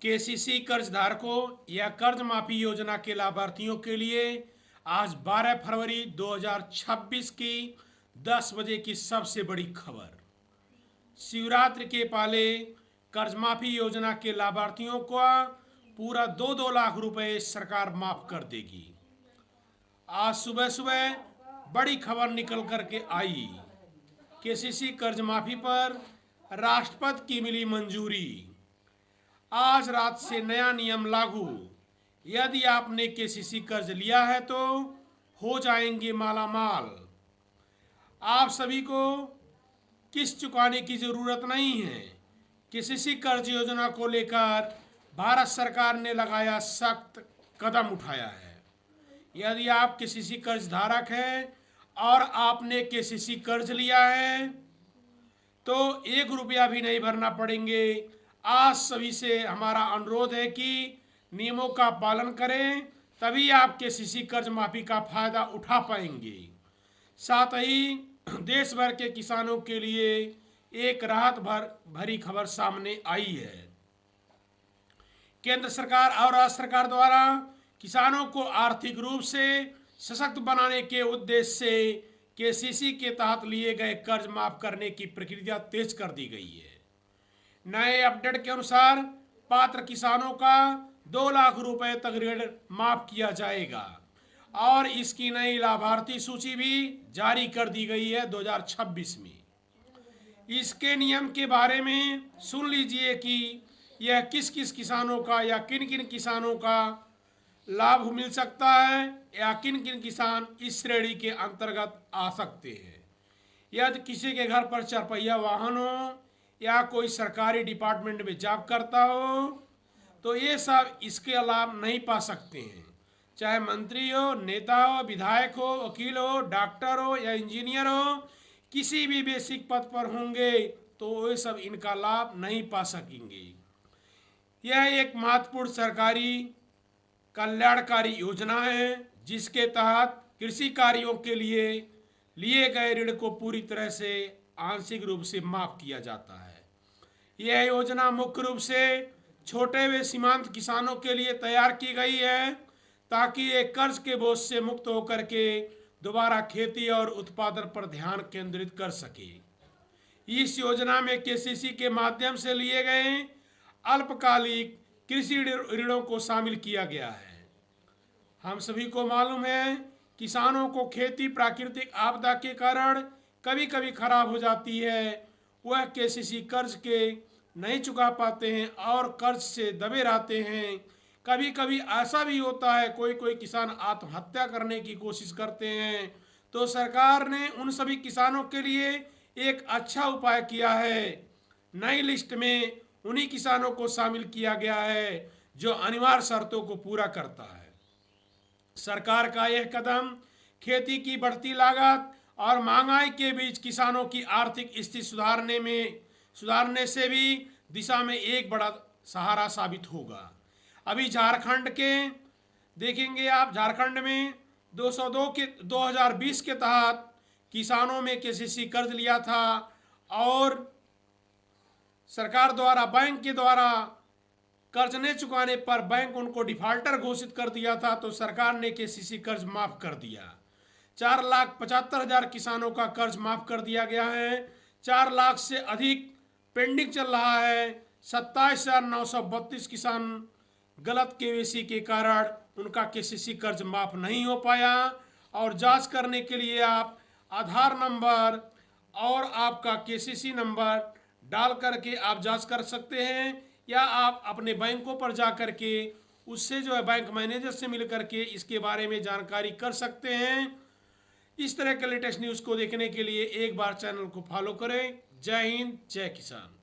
KCC कर्ज धारकों या कर्ज माफी योजना के लाभार्थियों के लिए आज 12 फरवरी 2026 की 10 बजे की सबसे बड़ी खबर। शिवरात्रि के पहले कर्ज माफी योजना के लाभार्थियों को पूरा 2-2 लाख रुपए सरकार माफ कर देगी। आज सुबह सुबह बड़ी खबर निकल करके आई। केसीसी कर्ज माफी पर राष्ट्रपति की मिली मंजूरी। आज रात से नया नियम लागू। यदि आपने केसीसी कर्ज लिया है तो हो जाएंगे मालामाल। आप सभी को किस्त चुकाने की जरूरत नहीं है। केसीसी कर्ज योजना को लेकर भारत सरकार ने लगाया सख्त कदम उठाया है। यदि आप केसीसी कर्ज धारक हैं और आपने केसीसी कर्ज लिया है तो 1 रुपया भी नहीं भरना पड़ेंगे। आज सभी से हमारा अनुरोध है कि नियमों का पालन करें, तभी आप केसीसी कर्ज माफी का फायदा उठा पाएंगे। साथ ही देश भर के किसानों के लिए एक राहत भरी खबर सामने आई है। केंद्र सरकार और राज्य सरकार द्वारा किसानों को आर्थिक रूप से सशक्त बनाने के उद्देश्य से केसीसी के तहत लिए गए कर्ज माफ करने की प्रक्रिया तेज कर दी गई है। नए अपडेट के अनुसार पात्र किसानों का 2 लाख रुपए तक ऋण माफ किया जाएगा और इसकी नई लाभार्थी सूची भी जारी कर दी गई है 2026 में। इसके नियम के बारे में सुन लीजिए कि यह किस किस किसानों का या किन किन किसानों का लाभ मिल सकता है या किन किन किसान इस श्रेणी के अंतर्गत आ सकते हैं। यदि किसी के घर पर 4 पहिया वाहन हो या कोई सरकारी डिपार्टमेंट में जॉब करता हो तो ये सब इसके लाभ नहीं पा सकते हैं। चाहे मंत्री हो, नेता हो, विधायक हो, वकील हो, डॉक्टर हो या इंजीनियर हो, किसी भी बेसिक पद पर होंगे तो ये सब इनका लाभ नहीं पा सकेंगे। यह एक महत्वपूर्ण सरकारी कल्याणकारी योजना है जिसके तहत कृषि कार्यों के लिए गए ऋण को पूरी तरह से आंशिक रूप से माफ किया जाता है। यह योजना मुख्य रूप से छोटे व सीमांत किसानों के लिए तैयार की गई है ताकि ये कर्ज के बोझ से मुक्त होकर के दोबारा खेती और उत्पादन पर ध्यान केंद्रित कर सके। इस योजना में केसीसी के माध्यम से लिए गए अल्पकालिक कृषि ऋणों को शामिल किया गया है। हम सभी को मालूम है किसानों को खेती प्राकृतिक आपदा के कारण कभी कभी खराब हो जाती है, वह केसीसी कर्ज के नहीं चुका पाते हैं और कर्ज से दबे रहते हैं। कभी कभी ऐसा भी होता है कोई किसान आत्महत्या करने की कोशिश करते हैं, तो सरकार ने उन सभी किसानों के लिए एक अच्छा उपाय किया है। नई लिस्ट में उन्हीं किसानों को शामिल किया गया है जो अनिवार्य शर्तों को पूरा करता है। सरकार का यह कदम खेती की बढ़ती लागत और महंगाई के बीच किसानों की आर्थिक स्थिति सुधारने से भी दिशा में एक बड़ा सहारा साबित होगा। अभी झारखंड के देखेंगे आप, झारखंड में 2020 के तहत किसानों में केसीसी कर्ज लिया था और सरकार द्वारा बैंक के द्वारा कर्ज न चुकाने पर बैंक उनको डिफाल्टर घोषित कर दिया था, तो सरकार ने केसीसी कर्ज माफ कर दिया। 4,75,000 किसानों का कर्ज माफ कर दिया गया है। 4 लाख से अधिक पेंडिंग चल रहा है। 27,932 किसान गलत केवाईसी के कारण उनका केसीसी कर्ज माफ नहीं हो पाया और जांच करने के लिए आप आधार नंबर और आपका केसीसी नंबर डाल करके आप जांच कर सकते हैं या आप अपने बैंकों पर जा करके उससे जो है बैंक मैनेजर से मिल करके इसके बारे में जानकारी कर सकते हैं। इस तरह के लेटेस्ट न्यूज़ को देखने के लिए एक बार चैनल को फॉलो करें। जय हिंद, जय किसान।